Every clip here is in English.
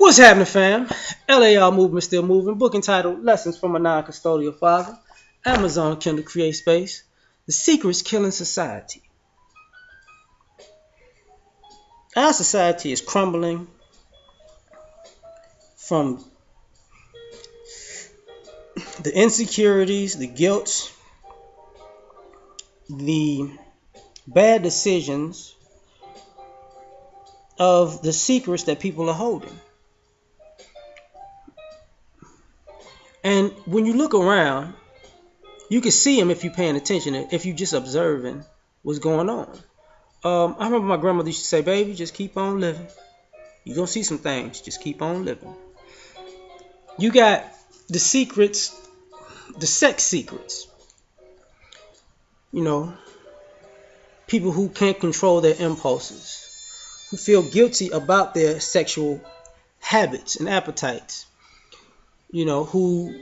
What's happening, fam? L.A.R. movement still moving. Book entitled Lessons from a Non-Custodial Father. Amazon Kindle Create Space. The Secrets Killing Society. Our society is crumbling from the insecurities, the guilt, the bad decisions of the secrets that people are holding. And when you look around, you can see them if you're paying attention, if you're just observing what's going on. I remember my grandmother used to say, baby, just keep on living. You're going to see some things. Just keep on living. You got the secrets, the sex secrets. You know, people who can't control their impulses, who feel guilty about their sexual habits and appetites. You know, who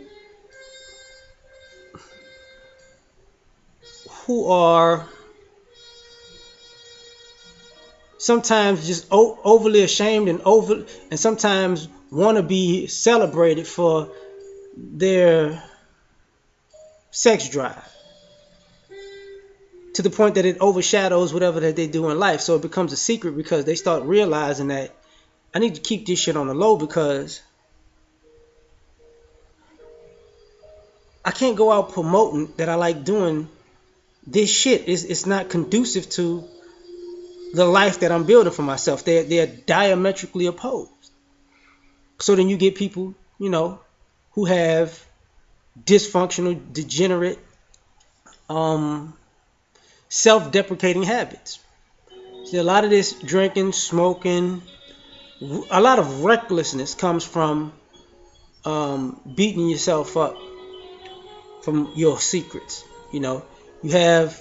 are sometimes just overly ashamed and sometimes want to be celebrated for their sex drive to the point that it overshadows whatever that they do in life. So it becomes a secret because they start realizing that I need to keep this shit on the low because I can't go out promoting that I like doing this shit. It's not conducive to the life that I'm building for myself. They're diametrically opposed. So then you get people, you know, who have dysfunctional, degenerate, self-deprecating habits. See, a lot of this drinking, smoking, a lot of recklessness comes from beating yourself up from your secrets. You know, you have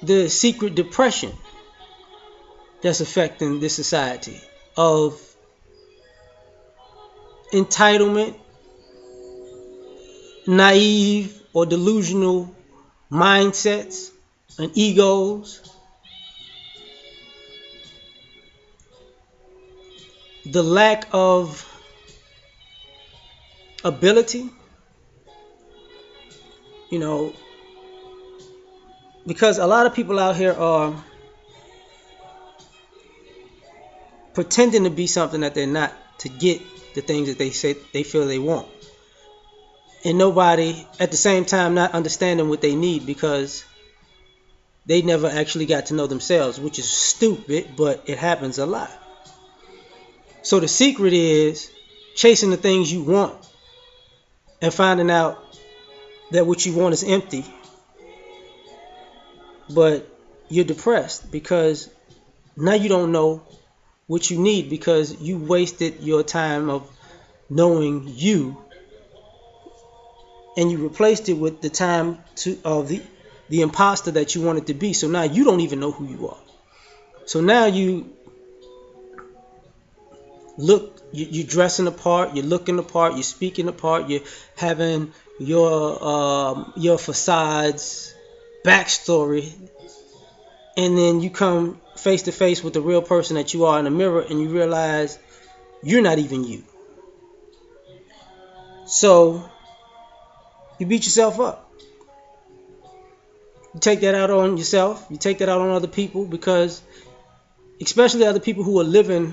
the secret depression that's affecting this society of entitlement, naive or delusional mindsets and egos, the lack of ability, you know, because a lot of people out here are pretending to be something that they're not to get the things that they say they feel they want. And nobody at the same time not understanding what they need because they never actually got to know themselves, which is stupid, but it happens a lot. So the secret is chasing the things you want and finding out that what you want is empty, but you're depressed because now you don't know what you need because you wasted your time of knowing you and you replaced it with the time of the imposter that you wanted to be. So now you don't even know who you are. So now you you're dressing the part, you're looking the part, you're speaking the part, you're having your facades, backstory, and then you come face to face with the real person that you are in the mirror and you realize you're not even you. So you beat yourself up. You take that out on yourself. You take that out on other people because, especially other people who are living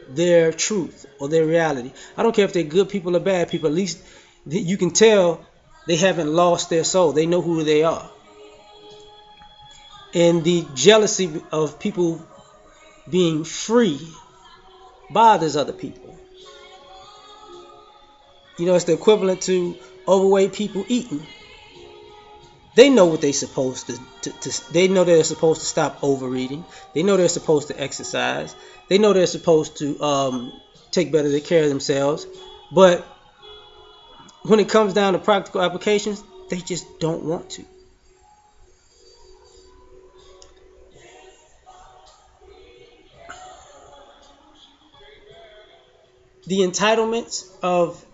their truth or their reality. I don't care if they're good people or bad people. At least you can tell they haven't lost their soul. They know who they are. And the jealousy of people being free bothers other people. You know, it's the equivalent to overweight people eating. They know what they're supposed to they know they're supposed to stop overeating. They know they're supposed to exercise. They know they're supposed to take better care of themselves. But when it comes down to practical applications, they just don't want to. The entitlements of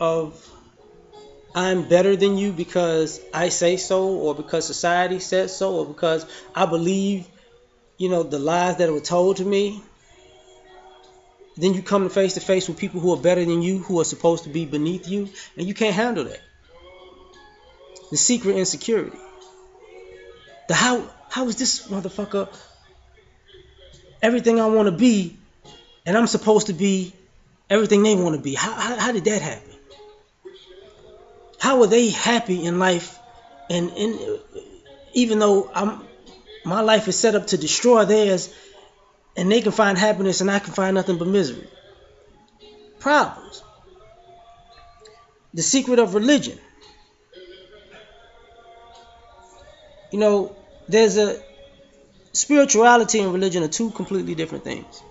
I'm better than you because I say so, or because society says so, or because I believe, you know, the lies that were told to me. then you come face to face with people who are better than you, who are supposed to be beneath you, and you can't handle that. The secret insecurity. The how is this motherfucker everything I want to be, and I'm supposed to be everything they want to be? How did that happen? How are they happy in life, and even though my life is set up to destroy theirs, and they can find happiness and I can find nothing but misery? Problems. The secret of religion. You know, there's a spirituality and religion are two completely different things.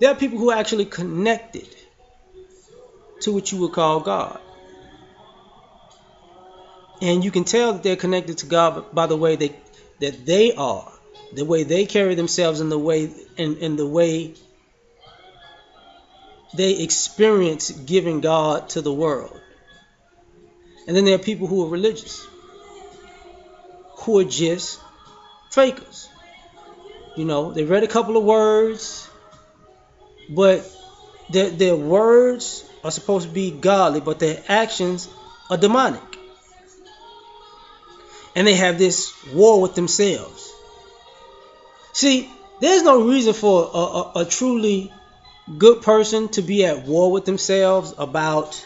There are people who are actually connected to what you would call God. And you can tell that they're connected to God by the way that they are, the way they carry themselves, and the way they experience giving God to the world. And then there are people who are religious, who are just fakers. You know, they read a couple of words, but their words are supposed to be godly, but their actions are demonic. And they have this war with themselves. See, there's no reason for a truly good person to be at war with themselves about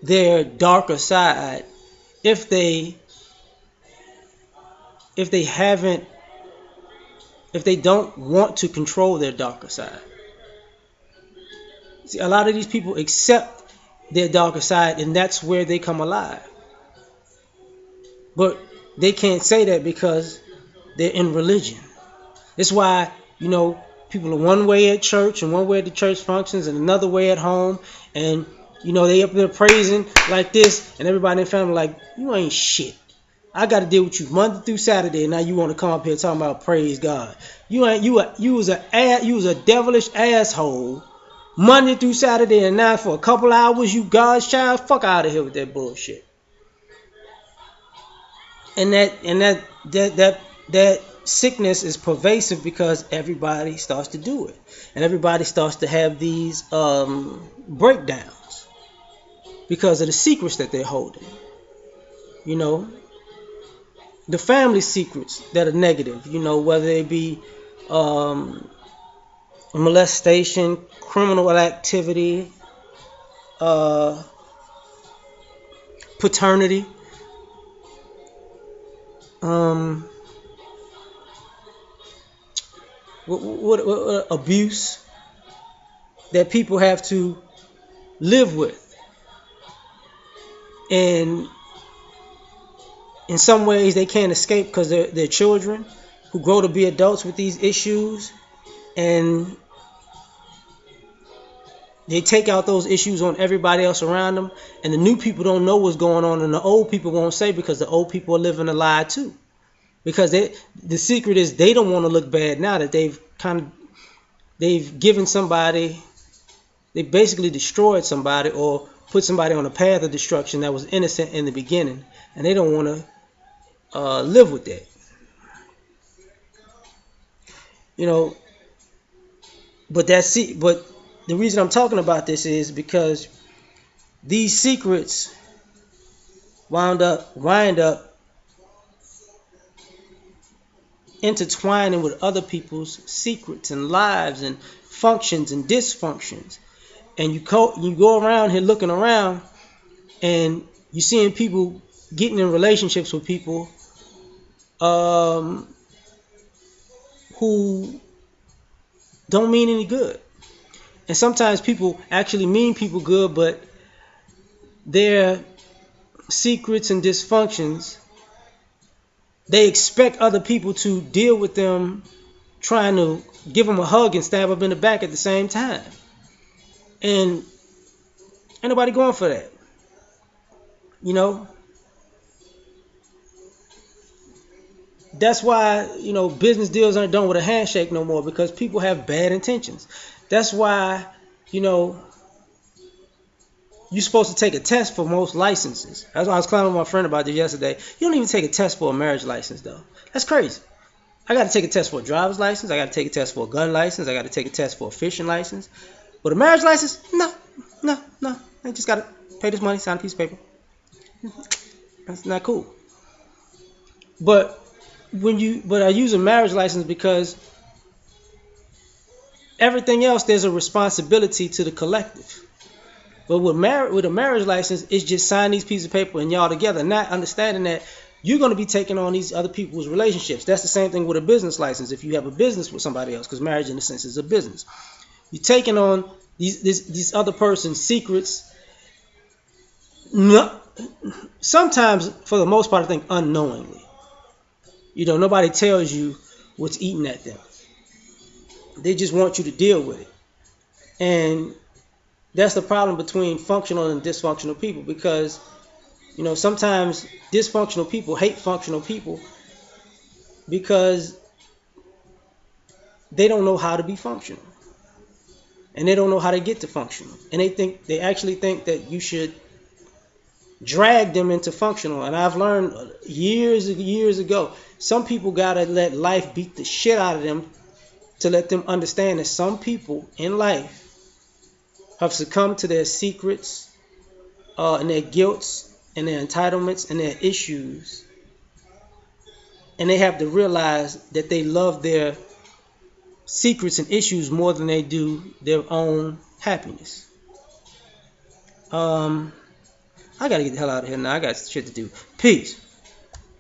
their darker side if they don't want to control their darker side. See, a lot of these people accept their darker side, and that's where they come alive. But they can't say that because they're in religion. That's why, you know, people are one way at church and one way at the church functions and another way at home, and you know they up there praising like this, and everybody in their family like, you ain't shit. I got to deal with you Monday through Saturday, and now you want to come up here talking about praise God. You was a devilish asshole Monday through Saturday, and now for a couple hours you God's child. Fuck out of here with that bullshit. And that sickness is pervasive because everybody starts to do it, and everybody starts to have these breakdowns because of the secrets that they're holding. You know, the family secrets that are negative. You know, whether it be molestation, criminal activity, paternity, what abuse that people have to live with, and in some ways they can't escape because they're children who grow to be adults with these issues, and they take out those issues on everybody else around them, and the new people don't know what's going on, and the old people won't say because the old people are living a lie too. Because the secret is they don't want to look bad now that they've given somebody, they basically destroyed somebody or put somebody on a path of destruction that was innocent in the beginning, and they don't want to live with that. You know, but the reason I'm talking about this is because these secrets wind up intertwining with other people's secrets and lives and functions and dysfunctions. And you go around here looking around, and you're seeing people getting in relationships with people who don't mean any good. And sometimes people actually mean people good, but their secrets and dysfunctions, they expect other people to deal with them, trying to give them a hug and stab them in the back at the same time. And ain't nobody going for that. You know? That's why, you know, business deals aren't done with a handshake no more, because people have bad intentions. That's why, you know, you're supposed to take a test for most licenses. That's why I was clowning with my friend about this yesterday. You don't even take a test for a marriage license, though. That's crazy. I got to take a test for a driver's license. I got to take a test for a gun license. I got to take a test for a fishing license. But a marriage license, no. I just got to pay this money, sign a piece of paper. That's not cool. But but I use a marriage license because everything else there's a responsibility to the collective. But with a marriage license, it's just sign these pieces of paper and y'all together, not understanding that you're going to be taking on these other people's relationships. That's the same thing with a business license. If you have a business with somebody else, because marriage in a sense is a business, you're taking on these other person's secrets. No, sometimes, for the most part, I think unknowingly. Nobody tells you what's eating at them. They just want you to deal with it. And that's the problem between functional and dysfunctional people, because sometimes dysfunctional people hate functional people because they don't know how to be functional, and they don't know how to get to functional, and they actually think that you should drag them into functional. And I've learned years ago, some people gotta let life beat the shit out of them to let them understand that some people in life have succumbed to their secrets and their guilts and their entitlements and their issues, and they have to realize that they love their secrets and issues more than they do their own happiness. I gotta get the hell out of here now. I got shit to do. Peace.